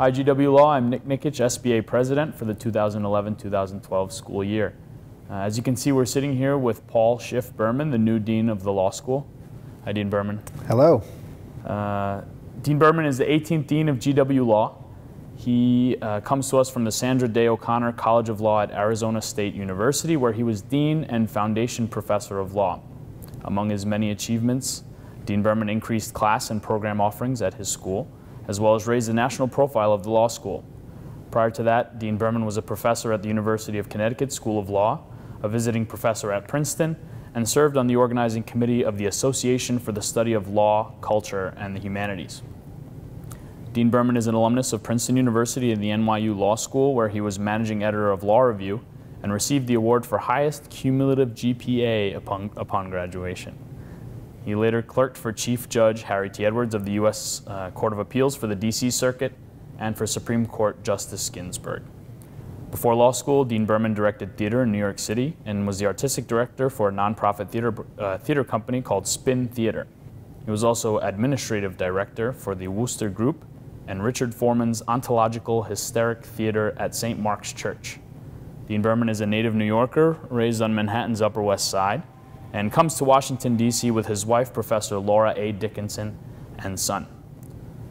Hi, GW Law. I'm Nikic, SBA President for the 2011-2012 school year. As you can see, we're sitting here with Schiff Berman, the new Dean of the Law School. Hi, Dean Berman. Hello. Dean Berman is the 18th Dean of GW Law. He comes to us from the Sandra Day O'Connor College of Law at Arizona State University, where he was Dean and Foundation Professor of Law. Among his many achievements, Dean Berman increased class and program offerings at his school, as well as raised the national profile of the law school. Prior to that, Dean Berman was a professor at the University of Connecticut School of Law, a visiting professor at Princeton, and served on the organizing committee of the Association for the Study of Law, Culture, and the Humanities. Dean Berman is an alumnus of Princeton University and the NYU Law School, where he was managing editor of Law Review and received the award for highest cumulative GPA upon graduation. He later clerked for Chief Judge Harry T. Edwards of the U.S. Court of Appeals for the D.C. Circuit and for Supreme Court Justice Ginsburg. Before law school, Dean Berman directed theater in New York City and was the artistic director for a nonprofit theater company called Spin Theater. He was also administrative director for the Wooster Group and Richard Foreman's Ontological Hysteric Theater at St. Mark's Church. Dean Berman is a native New Yorker, raised on Manhattan's Upper West Side, and comes to Washington, D.C. with his wife, Professor Laura A. Dickinson, and son.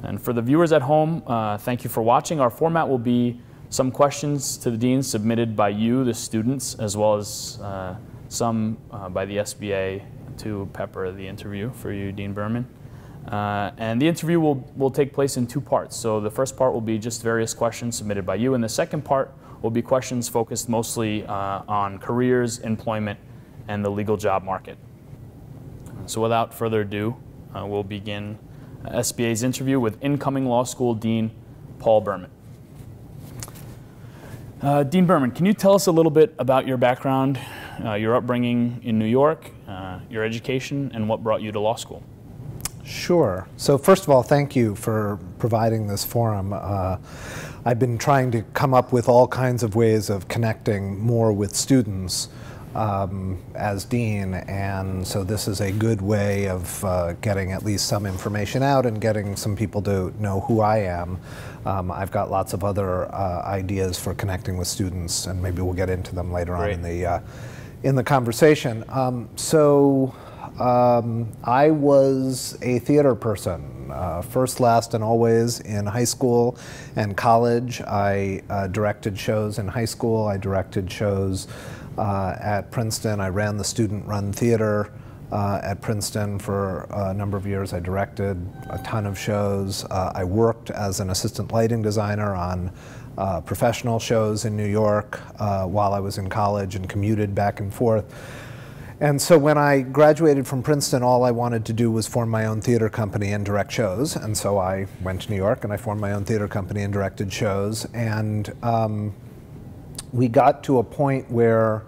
And for the viewers at home, thank you for watching. Our format will be some questions to the Dean submitted by you, the students, as well as some by the SBA to pepper the interview for you, Dean Berman. And the interview will take place in two parts. So the first part will be just various questions submitted by you, and the second part will be questions focused mostly on careers, employment, and the legal job market. So without further ado, we'll begin SBA's interview with incoming law school Dean Paul Berman. Dean Berman, can you tell us a little bit about your background, your upbringing in New York, your education, and what brought you to law school? Sure. So first of all, thank you for providing this forum. I've been trying to come up with all kinds of ways of connecting more with students as dean, and so this is a good way of getting at least some information out and getting some people to know who I am. I've got lots of other ideas for connecting with students, and maybe we'll get into them later on in the conversation. I was a theater person, first, last, and always in high school and college. I directed shows in high school. I directed shows at Princeton. I ran the student-run theater at Princeton for a number of years. I directed a ton of shows. I worked as an assistant lighting designer on professional shows in New York while I was in college and commuted back and forth. And so when I graduated from Princeton, all I wanted to do was form my own theater company and direct shows. And so I went to New York and I formed my own theater company and directed shows. And we got to a point where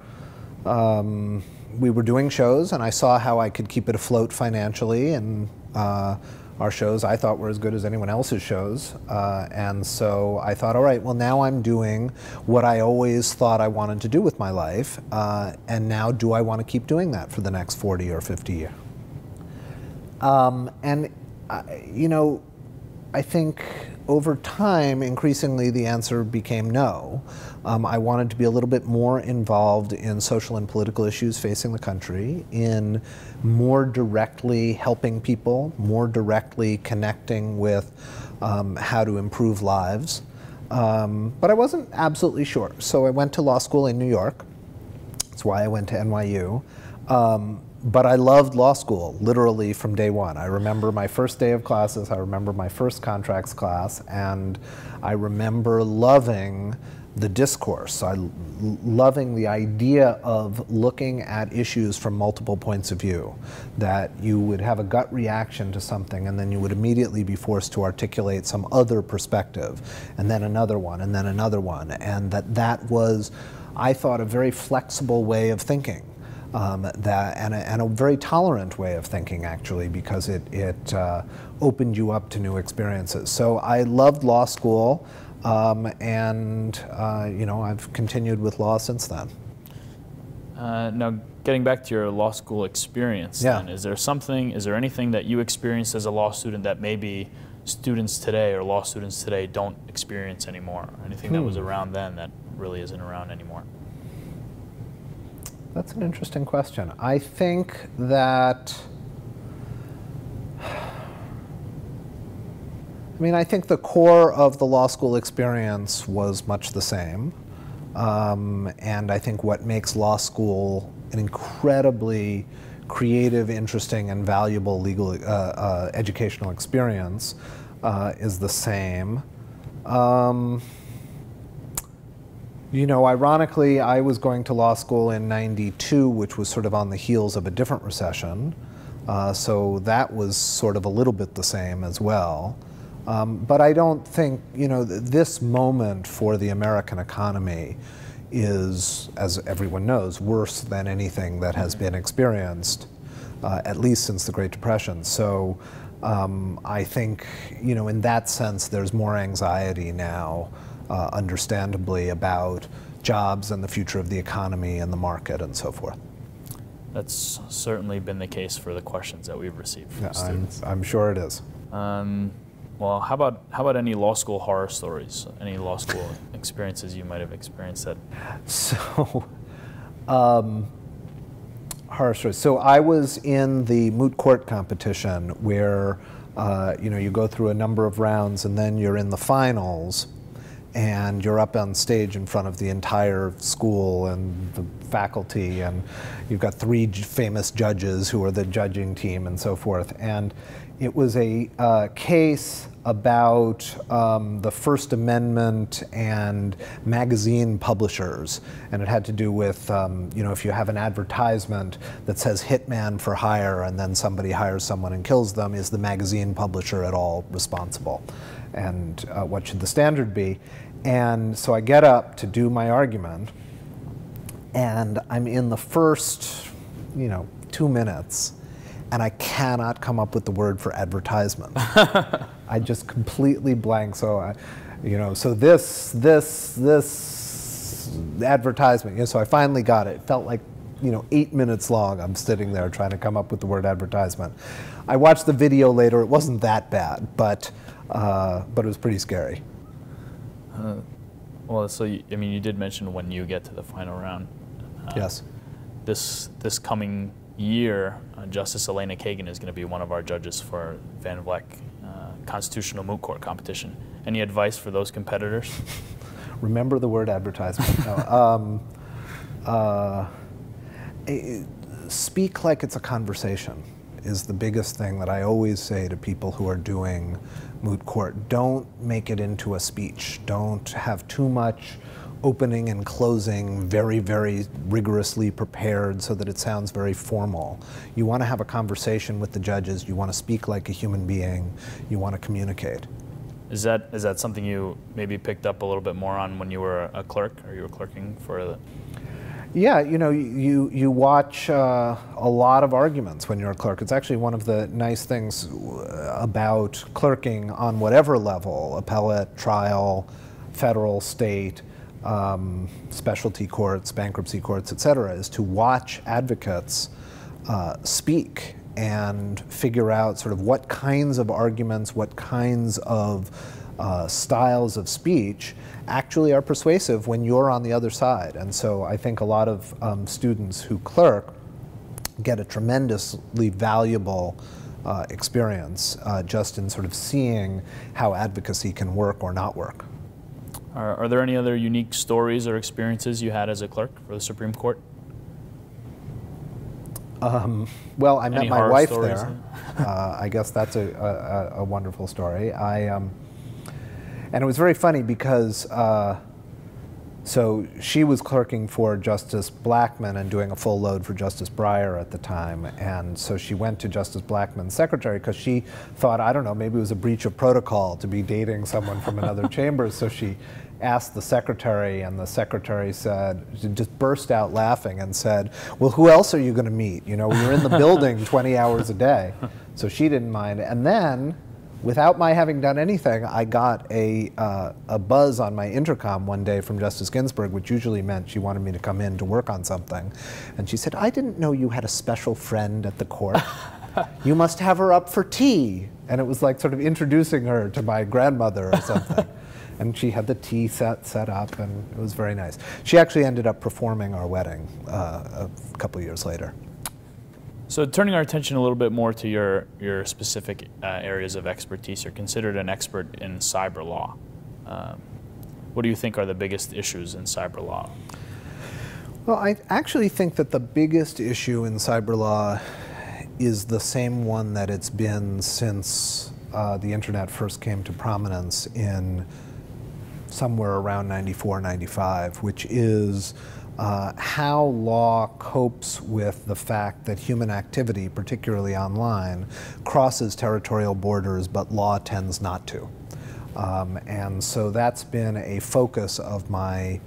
we were doing shows, and I saw how I could keep it afloat financially. And our shows, I thought, were as good as anyone else's shows. And so I thought, all right, well, now I'm doing what I always thought I wanted to do with my life. And now do I want to keep doing that for the next 40 or 50 years? You know, I think over time, increasingly, the answer became no. I wanted to be a little bit more involved in social and political issues facing the country, in more directly helping people, more directly connecting with how to improve lives. But I wasn't absolutely sure. So I went to law school in New York. That's why I went to NYU. But I loved law school, literally from day one. I remember my first day of classes, I remember my first contracts class, and I remember loving the discourse. Loving the idea of looking at issues from multiple points of view, that you would have a gut reaction to something and then you would immediately be forced to articulate some other perspective, and then another one, and then another one, and that was, I thought, a very flexible way of thinking. And a very tolerant way of thinking, actually, because it opened you up to new experiences. So I loved law school, and you know, I've continued with law since then. Now, getting back to your law school experience, then, is there anything that you experienced as a law student that maybe students today or law students today don't experience anymore? Anything that was around then that really isn't around anymore? That's an interesting question. I think that, I think the core of the law school experience was much the same. And I think what makes law school an incredibly creative, interesting, and valuable legal educational experience is the same. Ironically, I was going to law school in '92, which was sort of on the heels of a different recession. So that was sort of a little bit the same as well. But I don't think, this moment for the American economy is, as everyone knows, worse than anything that has been experienced, at least since the Great Depression. So I think, in that sense, there's more anxiety now, understandably, about jobs and the future of the economy and the market and so forth. That's certainly been the case for the questions that we've received from students. I'm sure it is. Well, how about any law school horror stories? Any law school experiences you might have experienced that? So, horror stories. So I was in the moot court competition where, you go through a number of rounds and then you're in the finals, and you're up on stage in front of the entire school and the faculty, and you've got 3 famous judges who are the judging team and so forth. And it was a case about the First Amendment and magazine publishers, and it had to do with, if you have an advertisement that says hitman for hire and then somebody hires someone and kills them, is the magazine publisher at all responsible? And what should the standard be? And so I get up to do my argument, and I'm in the first, 2 minutes, and I cannot come up with the word for advertisement. I just completely blank. So, so this advertisement. So I finally got it. It felt like, 8 minutes long. I'm sitting there trying to come up with the word advertisement. I watched the video later. It wasn't that bad, but it was pretty scary. Well, so you did mention when you get to the final round. Yes. This coming year, Justice Elena Kagan is going to be one of our judges for Van Vleck Constitutional Moot Court competition. Any advice for those competitors? Remember the word advertisement. No. Speak like it's a conversation is the biggest thing that I always say to people who are doing moot court. Don't make it into a speech. Don't have too much opening and closing very, very rigorously prepared so that it sounds very formal. You want to have a conversation with the judges. You want to speak like a human being. You want to communicate. Is that something you maybe picked up a little bit more on when you were a clerk, or you were clerking for the? Yeah, you watch a lot of arguments when you're a clerk. It's actually one of the nice things about clerking on whatever level, appellate, trial, federal, state, specialty courts, bankruptcy courts, et cetera, is to watch advocates speak and figure out sort of what kinds of arguments, what kinds of styles of speech actually are persuasive when you're on the other side. And so I think a lot of students who clerk get a tremendously valuable experience just in sort of seeing how advocacy can work or not work. Are there any other unique stories or experiences you had as a clerk for the Supreme Court? Well, I met my wife stories? there. I guess that's a wonderful story. And it was very funny because so she was clerking for Justice Blackmun and doing a full load for Justice Breyer at the time. And so she went to Justice Blackmun's secretary because she thought, I don't know, maybe it was a breach of protocol to be dating someone from another chamber. So she asked the secretary, and the secretary said, just burst out laughing and said, well, who else are you going to meet? We were in the building 20 hours a day. So she didn't mind. And then, without my having done anything, I got a buzz on my intercom one day from Justice Ginsburg, which usually meant she wanted me to come in to work on something. And she said, I didn't know you had a special friend at the court. You must have her up for tea. And it was like sort of introducing her to my grandmother or something. And she had the tea set up, and it was very nice. She actually ended up performing our wedding a couple years later. So turning our attention a little bit more to your specific areas of expertise, you're considered an expert in cyber law. What do you think are the biggest issues in cyber law? Well, I actually think that the biggest issue in cyber law is the same one that it's been since the internet first came to prominence in somewhere around 94, 95, which is how law copes with the fact that human activity, particularly online, crosses territorial borders, but law tends not to. And so that's been a focus of my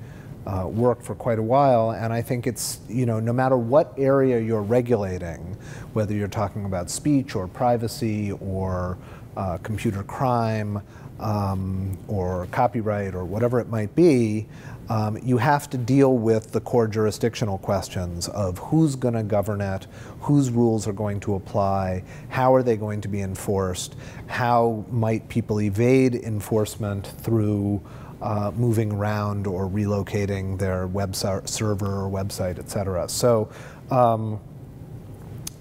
work for quite a while, and I think it's, no matter what area you're regulating, whether you're talking about speech or privacy or computer crime or copyright or whatever it might be, you have to deal with the core jurisdictional questions of who's going to govern it, whose rules are going to apply, how are they going to be enforced, how might people evade enforcement through moving around or relocating their web server or website, et cetera. So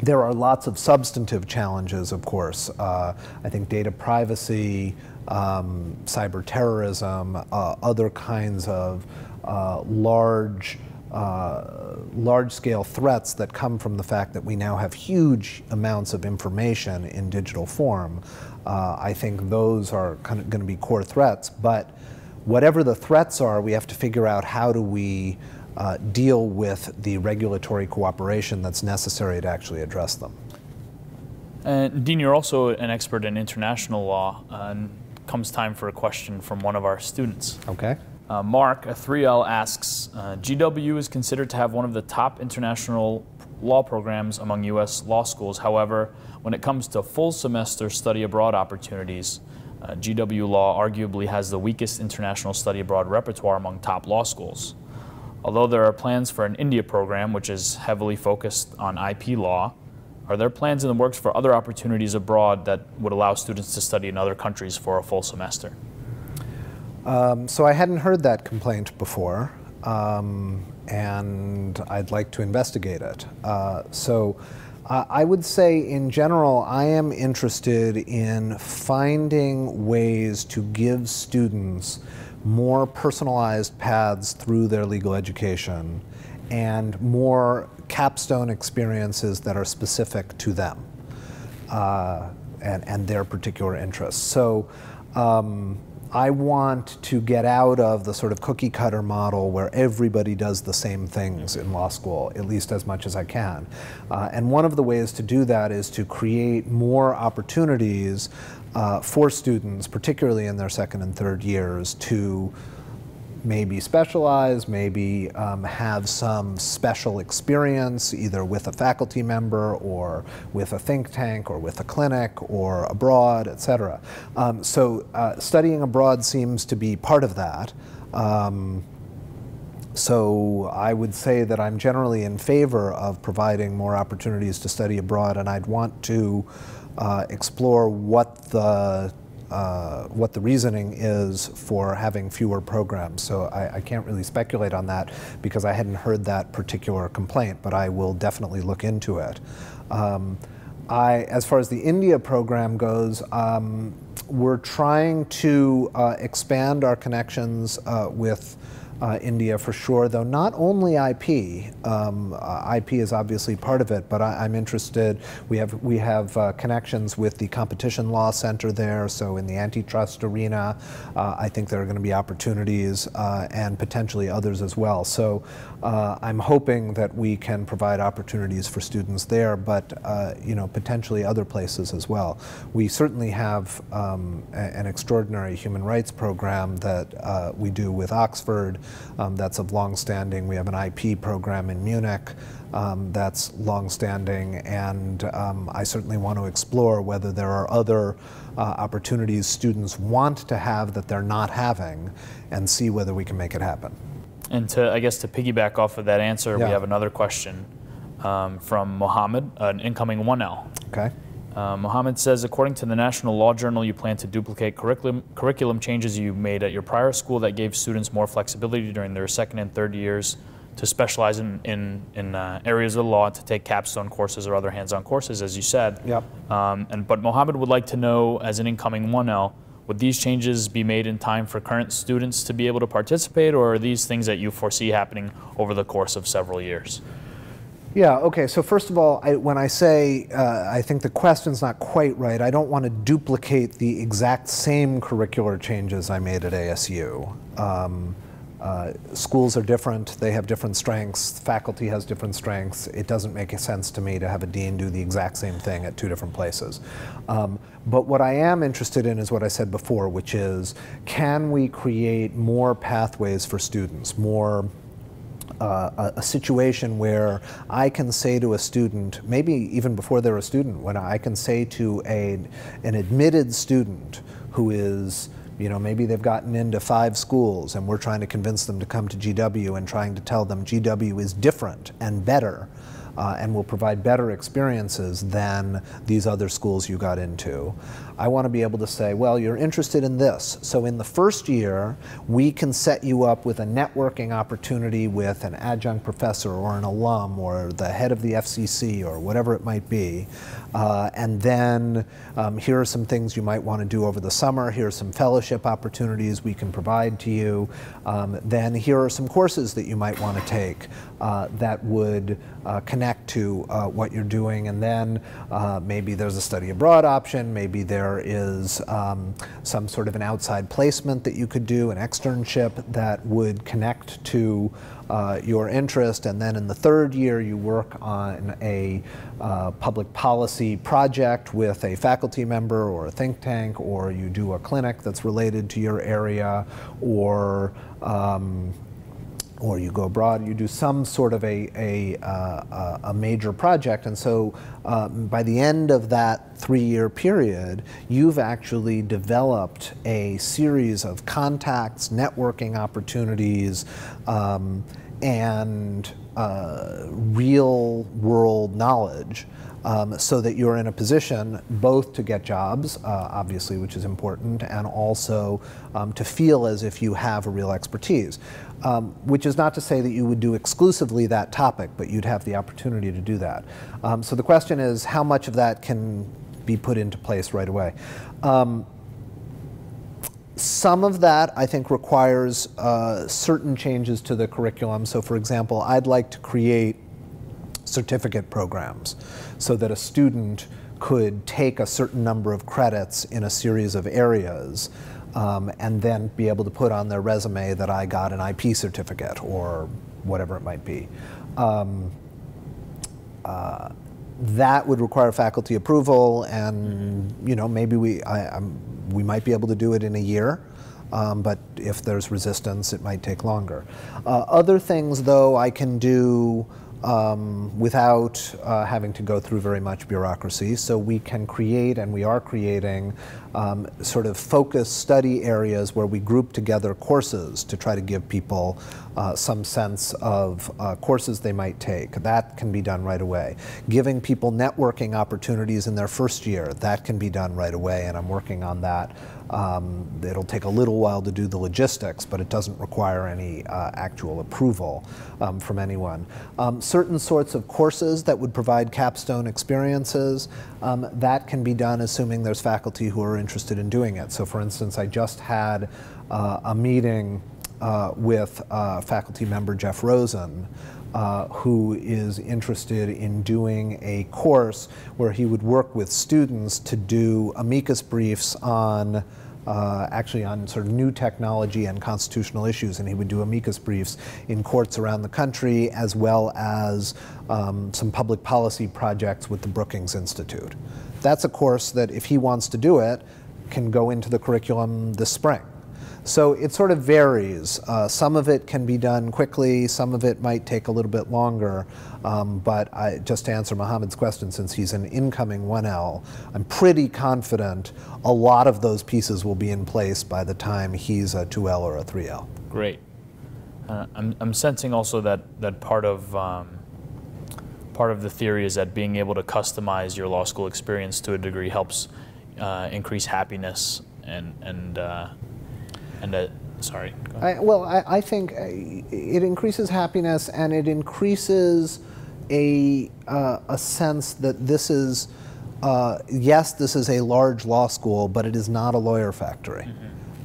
there are lots of substantive challenges, of course. I think data privacy, cyber terrorism, other kinds of large-scale threats that come from the fact that we now have huge amounts of information in digital form. I think those are kind of going to be core threats, but whatever the threats are, we have to figure out how do we deal with the regulatory cooperation that's necessary to actually address them. And Dean, you're also an expert in international law, and comes time for a question from one of our students. Okay. Mark, a 3L, asks, GW is considered to have one of the top international law programs among U.S. law schools. However, when it comes to full semester study abroad opportunities, GW Law arguably has the weakest international study abroad repertoire among top law schools. Although there are plans for an India program, which is heavily focused on IP law, are there plans in the works for other opportunities abroad that would allow students to study in other countries for a full semester? So I hadn't heard that complaint before, and I'd like to investigate it. I would say, in general, I am interested in finding ways to give students more personalized paths through their legal education and more capstone experiences that are specific to them and their particular interests. So I want to get out of the sort of cookie cutter model where everybody does the same things in law school, at least as much as I can. And one of the ways to do that is to create more opportunities for students, particularly in their second and third years, to maybe specialize, maybe have some special experience, either with a faculty member or with a think tank or with a clinic or abroad, et cetera. So studying abroad seems to be part of that. So I would say that I'm generally in favor of providing more opportunities to study abroad, and I'd want to explore what the reasoning is for having fewer programs. So I can't really speculate on that because I hadn't heard that particular complaint, but I will definitely look into it. As far as the India program goes, we're trying to expand our connections with India for sure, though not only IP. IP is obviously part of it, but I'm interested. We have connections with the Competition Law Center there, so in the antitrust arena, I think there are going to be opportunities and potentially others as well. So I'm hoping that we can provide opportunities for students there, but potentially other places as well. We certainly have an extraordinary human rights program that we do with Oxford. That's of long-standing. We have an IP program in Munich that's long-standing, and I certainly want to explore whether there are other opportunities students want to have that they're not having, and see whether we can make it happen. And I guess to piggyback off of that answer, we have another question. from Mohammed, an incoming 1L. Okay. Mohammed says, according to the National Law Journal, you plan to duplicate curriculum changes you made at your prior school that gave students more flexibility during their second and third years to specialize in areas of the law, to take capstone courses or other hands-on courses, as you said. Yep. But Mohammed would like to know, as an incoming 1L, would these changes be made in time for current students to be able to participate, or are these things that you foresee happening over the course of several years? Yeah, okay, so first of all, when I say I think the question's not quite right, I don't want to duplicate the exact same curricular changes I made at ASU. Schools are different, they have different strengths, faculty has different strengths. It doesn't make sense to me to have a dean do the exact same thing at two different places. But what I am interested in is what I said before, which is, can we create more pathways for students, more a situation where I can say to a student, maybe even before they're a student, when I can say to an admitted student who is, you know, maybe they've gotten into 5 schools and we're trying to convince them to come to GW and trying to tell them GW is different and better and will provide better experiences than these other schools you got into. I want to be able to say, well, you're interested in this, so in the first year we can set you up with a networking opportunity with an adjunct professor or an alum or the head of the FCC or whatever it might be, and then here are some things you might want to do over the summer, here are some fellowship opportunities we can provide to you, then here are some courses that you might want to take that would connect to what you're doing, and then maybe there's a study abroad option, maybe there is some sort of an outside placement that you could do, an externship that would connect to your interest, and then in the third year you work on a public policy project with a faculty member or a think tank, or you do a clinic that's related to your area, or you go abroad, you do some sort of a major project, and so by the end of that 3-year period, you've actually developed a series of contacts, networking opportunities, and real-world knowledge, so that you're in a position both to get jobs, obviously, which is important, and also to feel as if you have a real expertise. Which is not to say that you would do exclusively that topic, but you'd have the opportunity to do that. So the question is, how much of that can be put into place right away? Some of that, I think, requires certain changes to the curriculum. So for example, I'd like to create certificate programs so that a student could take a certain number of credits in a series of areas and then be able to put on their resume that I got an IP certificate or whatever it might be. That would require faculty approval, and you know, maybe we might be able to do it in a year, but if there's resistance, it might take longer. Other things, though, I can do without having to go through very much bureaucracy. So we can create, and we are creating, sort of focused study areas where we group together courses to try to give people some sense of courses they might take. That can be done right away. Giving people networking opportunities in their first year, that can be done right away, and I'm working on that. It'll take a little while to do the logistics, but it doesn't require any actual approval from anyone. Certain sorts of courses that would provide capstone experiences, that can be done assuming there's faculty who are interested in doing it. So for instance, I just had a meeting with faculty member Jeff Rosen, who is interested in doing a course where he would work with students to do amicus briefs on actually on sort of new technology and constitutional issues, and he would do amicus briefs in courts around the country, as well as some public policy projects with the Brookings Institute. That's a course that, if he wants to do it, can go into the curriculum this spring. So it sort of varies. Some of it can be done quickly, some of it might take a little bit longer, but just to answer Mohammed's question, since he's an incoming 1L, I'm pretty confident a lot of those pieces will be in place by the time he's a 2L or a 3L. Great. I'm sensing also that part of part of the theory is that being able to customize your law school experience to a degree helps increase happiness sorry. I think it increases happiness, and it increases a sense that this is, yes, this is a large law school, but it is not a lawyer factory.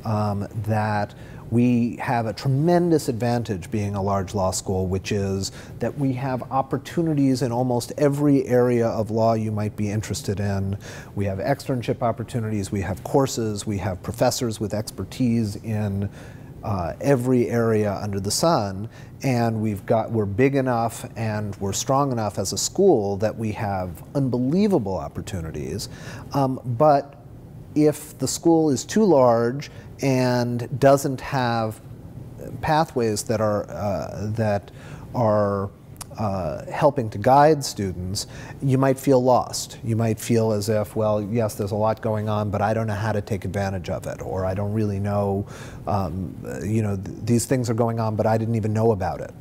That we have a tremendous advantage being a large law school, which is that we have opportunities in almost every area of law you might be interested in. We have externship opportunities, we have courses, we have professors with expertise in every area under the sun, and we're big enough and we're strong enough as a school that we have unbelievable opportunities. But if the school is too large and doesn't have pathways that are helping to guide students, you might feel lost. You might feel as if, well, yes, there's a lot going on, but I don't know how to take advantage of it, or I don't really know, these things are going on, but I didn't even know about it.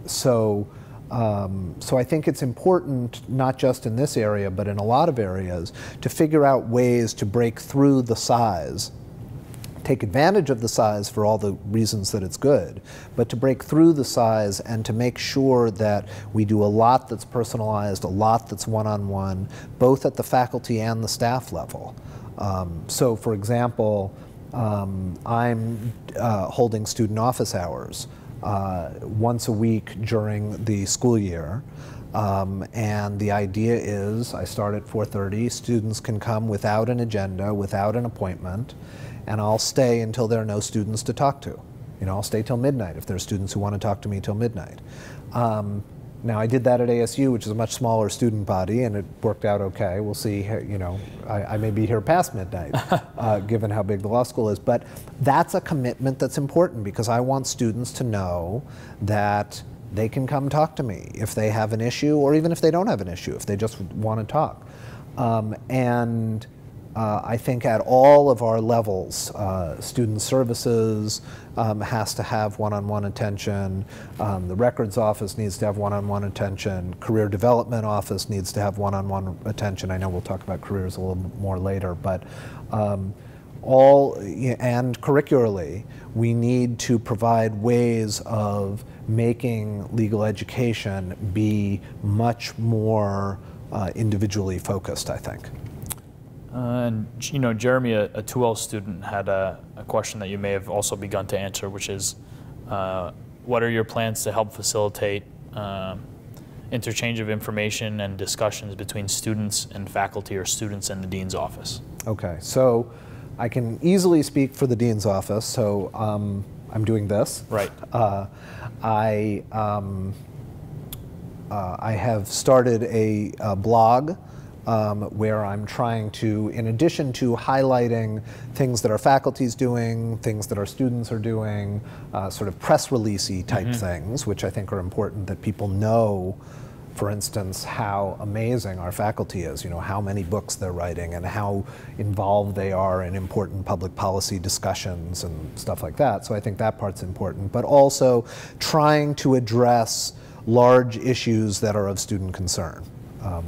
So I think it's important, not just in this area, but in a lot of areas, to figure out ways to break through the size, take advantage of the size for all the reasons that it's good, but to break through the size and to make sure that we do a lot that's personalized, a lot that's one-on-one, both at the faculty and the staff level. So for example, I'm holding student office hours once a week during the school year. And the idea is I start at 4:30, students can come without an agenda, without an appointment, and I'll stay until there are no students to talk to. I'll stay till midnight if there are students who want to talk to me till midnight. Now I did that at ASU, which is a much smaller student body, and it worked out okay. We'll see, I may be here past midnight, given how big the law school is. But that's a commitment that's important, because I want students to know that they can come talk to me if they have an issue, or even if they don't have an issue, if they just want to talk. I think at all of our levels, student services has to have one-on-one attention, the records office needs to have one-on-one attention, career development office needs to have one-on-one attention. I know we'll talk about careers a little more later, but and curricularly, we need to provide ways of making legal education be much more individually focused, I think. And Jeremy, a 2L student, had a question that you may have also begun to answer, which is, what are your plans to help facilitate interchange of information and discussions between students and faculty, or students and the dean's office? Okay, so I can easily speak for the dean's office, so I'm doing this. Right. I have started a blog where I'm trying to, in addition to highlighting things that our faculty's doing, things that our students are doing, sort of press release-y type things, which I think are important that people know, for instance, how amazing our faculty is, how many books they're writing and how involved they are in important public policy discussions and stuff like that. So I think that part's important, but also trying to address large issues that are of student concern,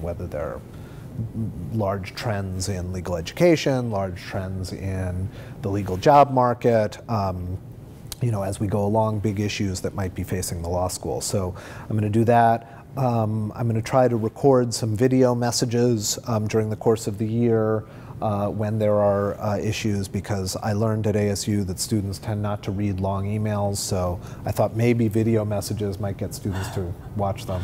whether they're large trends in legal education, large trends in the legal job market, as we go along, big issues that might be facing the law school. So I'm going to do that. I'm going to try to record some video messages during the course of the year when there are issues, because I learned at ASU that students tend not to read long emails, so I thought maybe video messages might get students to watch them.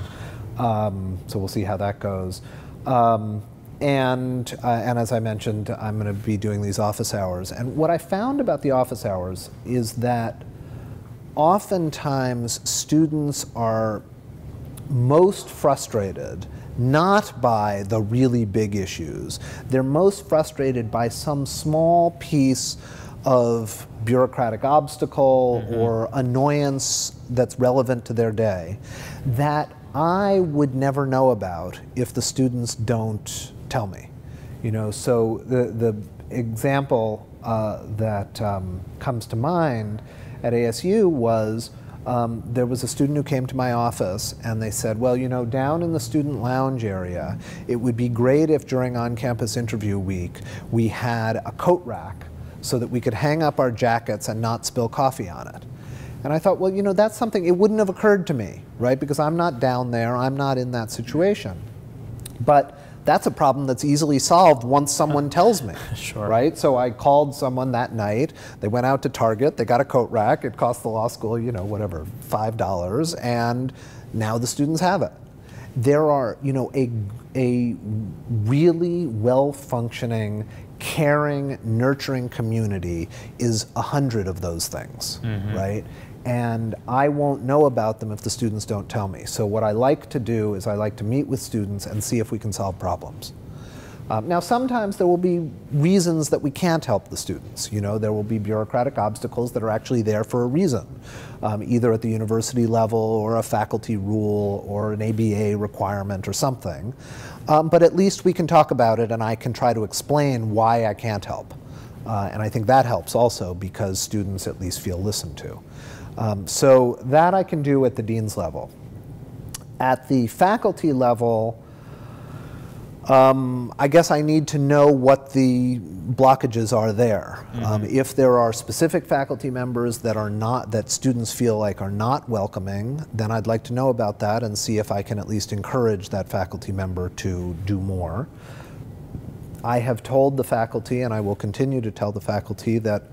So we'll see how that goes. And as I mentioned, I'm going to be doing these office hours. And what I found about the office hours is that oftentimes students are most frustrated not by the really big issues. They're most frustrated by some small piece of bureaucratic obstacle or annoyance that's relevant to their day that I would never know about if the students don't tell me. So the example that comes to mind at ASU was There was a student who came to my office and they said, well, you know, down in the student lounge area, it would be great if during on-campus interview week we had a coat rack so that we could hang up our jackets and not spill coffee on it. And I thought, well, you know, that's something, it wouldn't have occurred to me, right? Because I'm not down there, I'm not in that situation. But that's a problem that's easily solved once someone tells me, Sure. right? So I called someone that night, they went out to Target, they got a coat rack, it cost the law school, you know, whatever, $5, and now the students have it. There are, you know, a really well-functioning, caring, nurturing community is 100 of those things, right? And I won't know about them if the students don't tell me. So what I like to do is I like to meet with students and see if we can solve problems. Now sometimes there will be reasons that we can't help the students. You know, there will be bureaucratic obstacles that are actually there for a reason, either at the university level or a faculty rule or an ABA requirement or something. But at least we can talk about it and I can try to explain why I can't help. And I think that helps also because students at least feel listened to. So that I can do at the dean's level. At the faculty level, I guess I need to know what the blockages are there. If there are specific faculty members that are not, that students feel like are not welcoming, then I'd like to know about that and see if I can at least encourage that faculty member to do more. I have told the faculty, and I will continue to tell the faculty, that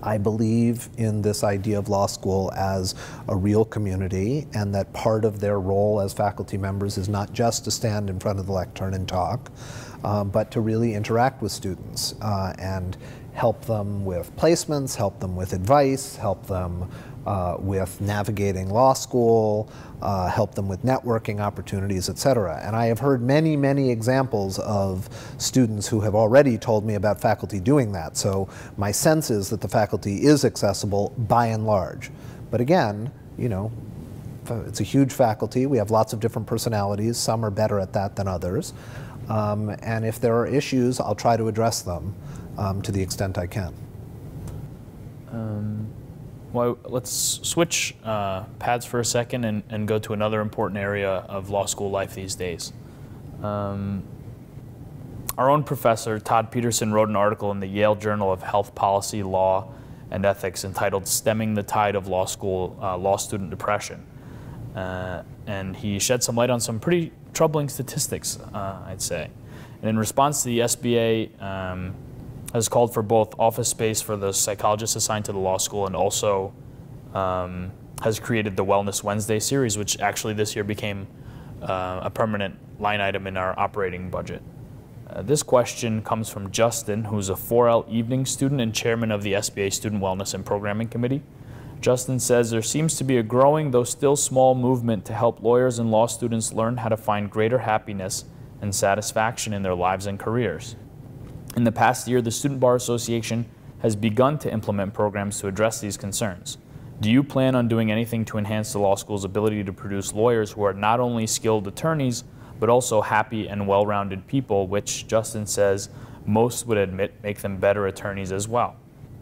I believe in this idea of law school as a real community, and that part of their role as faculty members is not just to stand in front of the lectern and talk, but to really interact with students and help them with placements, help them with advice, help them with navigating law school, help them with networking opportunities, etc. And I have heard many, many examples of students who have already told me about faculty doing that. So my sense is that the faculty is accessible by and large. But again, you know, it's a huge faculty. We have lots of different personalities. Some are better at that than others. And if there are issues, I'll try to address them to the extent I can. Well, let's switch paths for a second and go to another important area of law school life these days. Our own professor, Todd Peterson, wrote an article in the Yale Journal of Health Policy, Law, and Ethics entitled "Stemming the Tide of Law School Law Student Depression." And he shed some light on some pretty troubling statistics, I'd say. And in response to the SBA has called for both office space for the psychologists assigned to the law school and also has created the Wellness Wednesday series, which actually this year became a permanent line item in our operating budget. This question comes from Justin, who's a 4L evening student and chairman of the SBA Student Wellness and Programming Committee. Justin says there seems to be a growing, though still small, movement to help lawyers and law students learn how to find greater happiness and satisfaction in their lives and careers. In the past year, the Student Bar Association has begun to implement programs to address these concerns. Do you plan on doing anything to enhance the law school's ability to produce lawyers who are not only skilled attorneys, but also happy and well-rounded people, which Justin says most would admit make them better attorneys as well?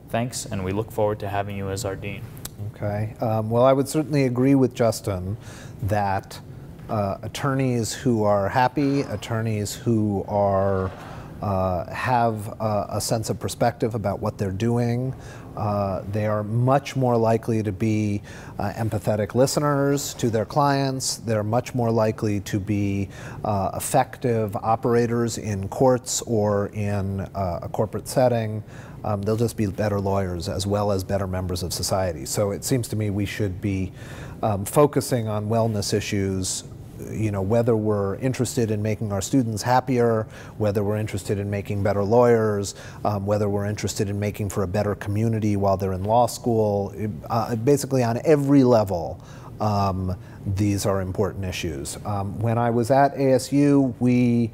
Thanks, and we look forward to having you as our dean. Okay. Well, I would certainly agree with Justin that attorneys who are happy, attorneys who are have a sense of perspective about what they're doing. They are much more likely to be empathetic listeners to their clients. They're much more likely to be effective operators in courts or in a corporate setting. They'll just be better lawyers as well as better members of society. So it seems to me we should be focusing on wellness issues, you know, whether we're interested in making our students happier, whether we're interested in making better lawyers, whether we're interested in making for a better community while they're in law school. Basically on every level, these are important issues. When I was at ASU, we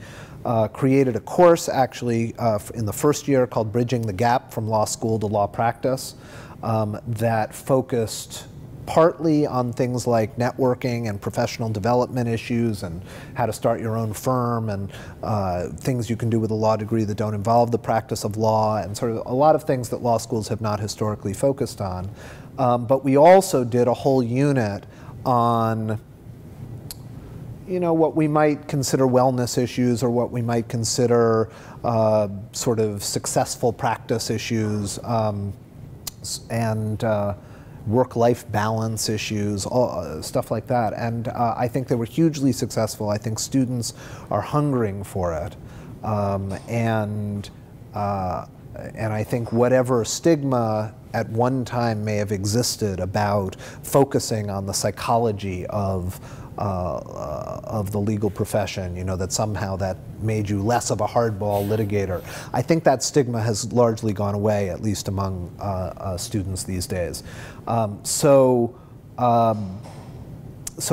created a course actually in the first year called Bridging the Gap from Law School to Law Practice that focused partly on things like networking and professional development issues and how to start your own firm and things you can do with a law degree that don't involve the practice of law and sort of a lot of things that law schools have not historically focused on. But we also did a whole unit on what we might consider wellness issues or what we might consider sort of successful practice issues and work-life balance issues, stuff like that. And I think they were hugely successful. I think students are hungering for it. And I think whatever stigma at one time may have existed about focusing on the psychology of the legal profession, that somehow that made you less of a hardball litigator. I think that stigma has largely gone away, at least among students these days. So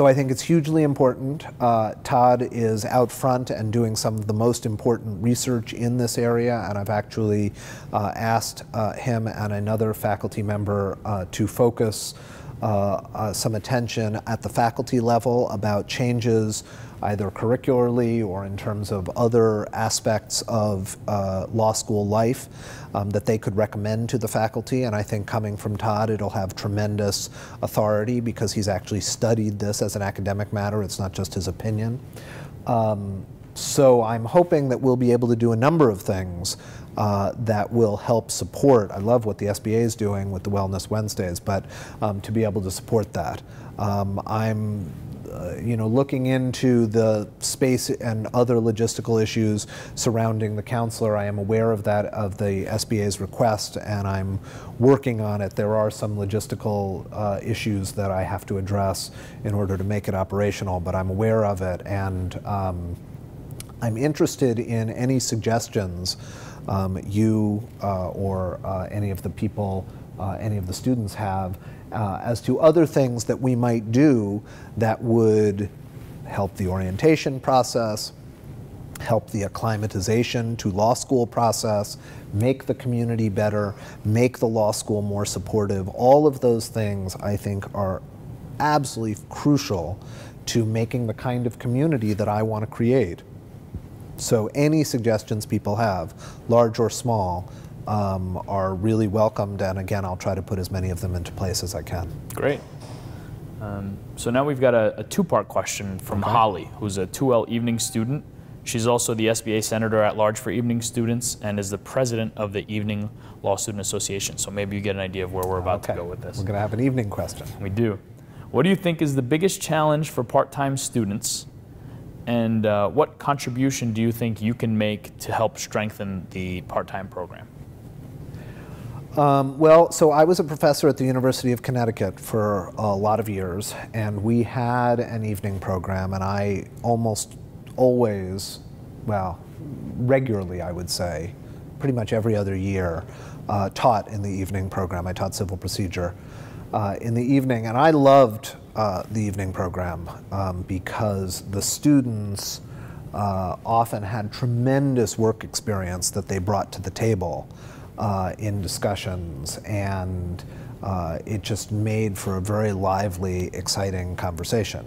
I think it's hugely important. Todd is out front and doing some of the most important research in this area, and I've actually asked him and another faculty member to focus some attention at the faculty level about changes either curricularly or in terms of other aspects of law school life that they could recommend to the faculty. And I think coming from Todd, it'll have tremendous authority because he's actually studied this as an academic matter. It's not just his opinion. So I'm hoping that we'll be able to do a number of things that will help support. I love what the SBA is doing with the Wellness Wednesdays, but to be able to support that. I'm looking into the space and other logistical issues surrounding the counselor. I am aware of that, of the SBA's request, and I'm working on it. There are some logistical issues that I have to address in order to make it operational, but I'm aware of it, and I'm interested in any suggestions you or any of the people, any of the students have as to other things that we might do that would help the orientation process, help the acclimatization to law school process, make the community better, make the law school more supportive. All of those things I think are absolutely crucial to making the kind of community that I want to create. So any suggestions people have, large or small, are really welcomed, and again, I'll try to put as many of them into place as I can. Great. So now we've got a two-part question from Holly, who's a 2L evening student. She's also the SBA Senator at Large for Evening Students and is the president of the Evening Law Student Association. So maybe you get an idea of where we're about to go with this. We're going to have an evening question. We do. What do you think is the biggest challenge for part-time students, and what contribution do you think you can make to help strengthen the part-time program? Well, so I was a professor at the University of Connecticut for a lot of years, and we had an evening program, and I almost always, well, regularly I would say, pretty much every other year, taught in the evening program. I taught civil procedure in the evening, and I loved the evening program because the students often had tremendous work experience that they brought to the table in discussions, and it just made for a very lively, exciting conversation,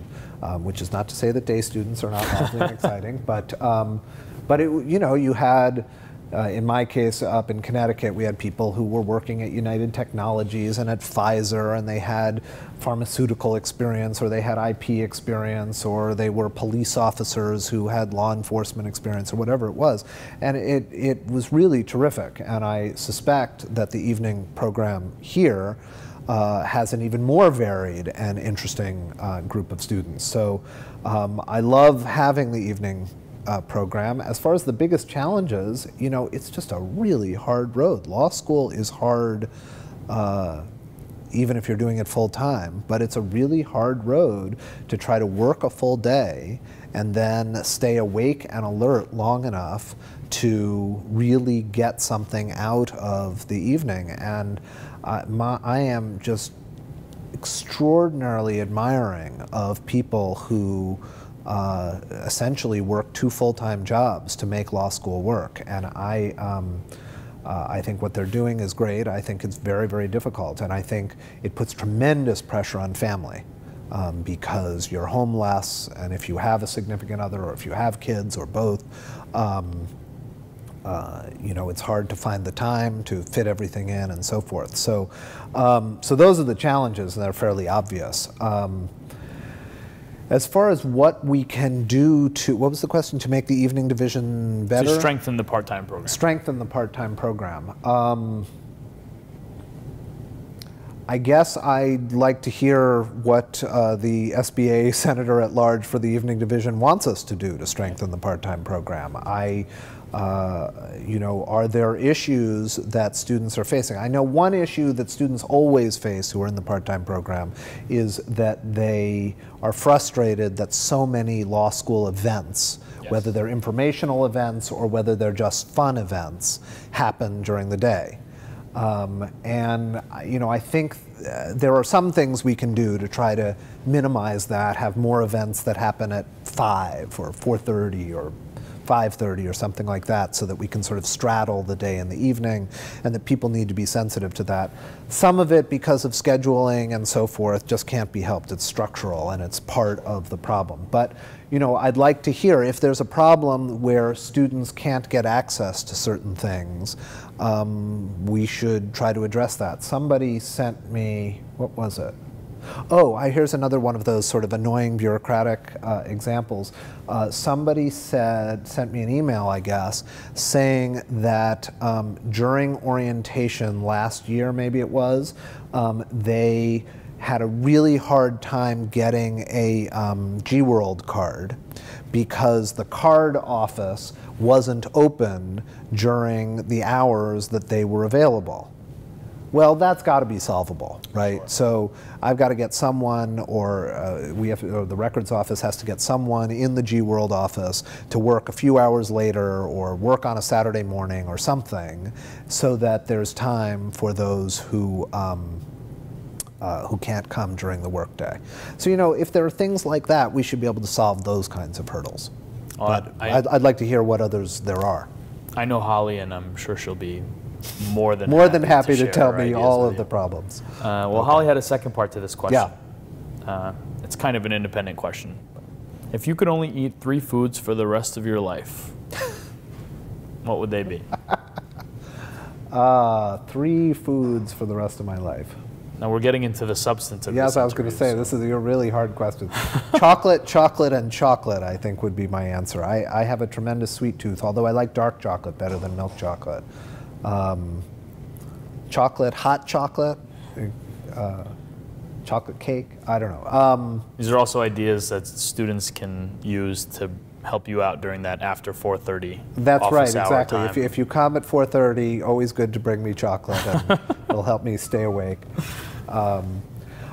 which is not to say that day students are not lively and exciting, but it, you had, in my case up in Connecticut, we had people who were working at United Technologies and at Pfizer, and they had pharmaceutical experience, or they had IP experience, or they were police officers who had law enforcement experience, or whatever it was. And it was really terrific. And I suspect that the evening program here has an even more varied and interesting group of students. So I love having the evening program. As far as the biggest challenges, it's just a really hard road. Law school is hard, even if you're doing it full time, but it's a really hard road to try to work a full day and then stay awake and alert long enough to really get something out of the evening. And I am just extraordinarily admiring of people who essentially work 2 full-time jobs to make law school work. And I think what they're doing is great. I think it's very, very difficult. And I think it puts tremendous pressure on family because you're home less, and if you have a significant other, or if you have kids, or both, you know, it's hard to find the time to fit everything in and so forth. So, so those are the challenges, and they're fairly obvious. As far as what we can do to, what was the question, to make the evening division better? To strengthen the part-time program. Strengthen the part-time program. I guess I'd like to hear what the SBA Senator at Large for the Evening Division wants us to do to strengthen the part-time program. You know, are there issues that students are facing? I know one issue that students always face who are in the part-time program is that they are frustrated that so many law school events, yes, whether they're informational events or whether they're just fun events, happen during the day. And you know, I think there are some things we can do to try to minimize that, have more events that happen at 5 or 4:30 or 5:30 or something like that, so that we can sort of straddle the day and the evening, and that people need to be sensitive to that. Some of it, because of scheduling and so forth, just can't be helped. It's structural and it's part of the problem. But you know, I'd like to hear if there's a problem where students can't get access to certain things, we should try to address that. Somebody sent me, what was it? Oh, here's another one of those sort of annoying bureaucratic examples. Somebody sent me an email, I guess, saying that during orientation last year, maybe it was, they had a really hard time getting a G-World card because the card office wasn't open during the hours that they were available. Well, that's got to be solvable, right? Sure. So I've got to get someone, or or the records office has to get someone in the G-World office to work a few hours later or work on a Saturday morning or something, so that there's time for those who can't come during the workday. So, you know, if there are things like that, we should be able to solve those kinds of hurdles. But I'd like to hear what others there are. I know Holly, and I'm sure she'll be more than happy to tell me all of the problems. Well, okay. Holly had a second part to this question. Yeah. It's kind of an independent question. If you could only eat 3 foods for the rest of your life, what would they be? 3 foods for the rest of my life. Now we're getting into the substance of this. Yes, I was going to say, so. This is a really hard question. Chocolate, chocolate, and chocolate, I think, would be my answer. I have a tremendous sweet tooth, although I like dark chocolate better than milk chocolate. Chocolate, hot chocolate, chocolate cake, I don't know. These are also ideas that students can use to help you out during that after 4:30 That's right, exactly. Time. If you come at 4:30, always good to bring me chocolate, and it'll help me stay awake.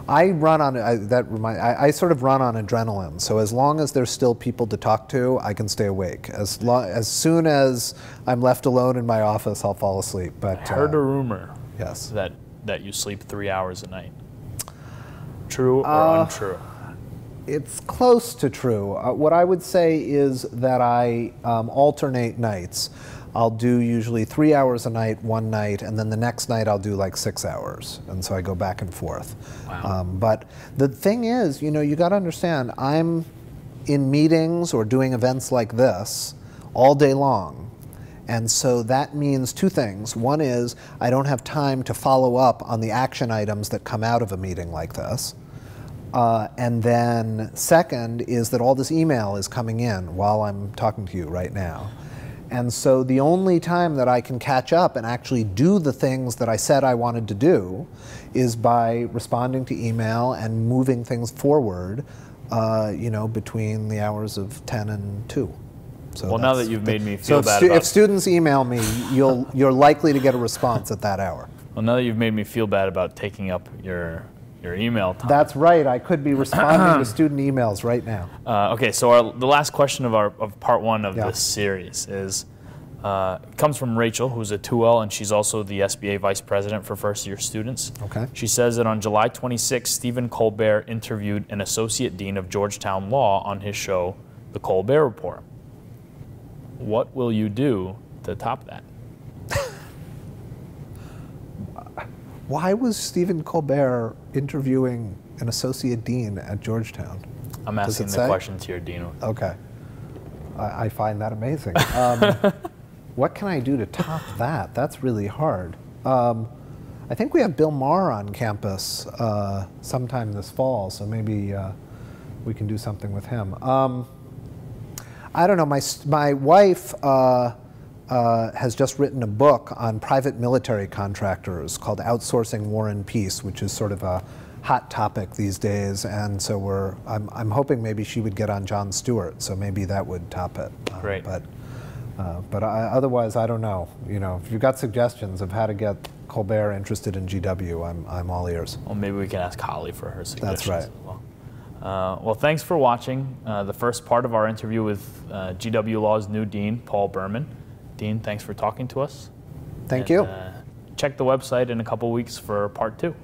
I run on I sort of run on adrenaline. So as long as there's still people to talk to, I can stay awake. As soon as I'm left alone in my office, I'll fall asleep. But I heard a rumor. Yes. That you sleep 3 hours a night. True or untrue? It's close to true. What I would say is that I alternate nights. I'll do usually 3 hours a night one night, and then the next night I'll do like 6 hours, and so I go back and forth. Wow. But the thing is, you know, you got to understand, I'm in meetings or doing events like this all day long. And so that means 2 things. One is I don't have time to follow up on the action items that come out of a meeting like this. And then second is that all this email is coming in while I'm talking to you right now. And so the only time that I can catch up and actually do the things that I said I wanted to do is by responding to email and moving things forward, you know, between the hours of 10 and 2. So well, now that you've made me feel bad about if students email me, you're likely to get a response at that hour. Well, now that you've made me feel bad about taking up your email time. That's right. I could be responding to student emails right now. Okay, so the last question of part 1 of this series is comes from Rachel, who's a 2L, and she's also the SBA Vice President for first-year students. Okay. She says that on July 26, Stephen Colbert interviewed an Associate Dean of Georgetown Law on his show, The Colbert Report. What will you do to top that? Why was Stephen Colbert interviewing an associate dean at Georgetown? I'm asking the question to your dean. Okay. I find that amazing. what can I do to top that? That's really hard. I think we have Bill Maher on campus sometime this fall, so maybe we can do something with him. I don't know. My wife has just written a book on private military contractors called Outsourcing War and Peace, which is sort of a hot topic these days, and so I'm hoping maybe she would get on Jon Stewart, so maybe that would top it. Great. But otherwise, I don't know. You know, if you've got suggestions of how to get Colbert interested in GW, I'm all ears. Well, maybe we can ask Holly for her suggestions. That's right. As well. Well, thanks for watching the first part of our interview with GW Law's new dean, Paul Berman. Dean, thanks for talking to us. Thank you. Check the website in a couple weeks for part 2.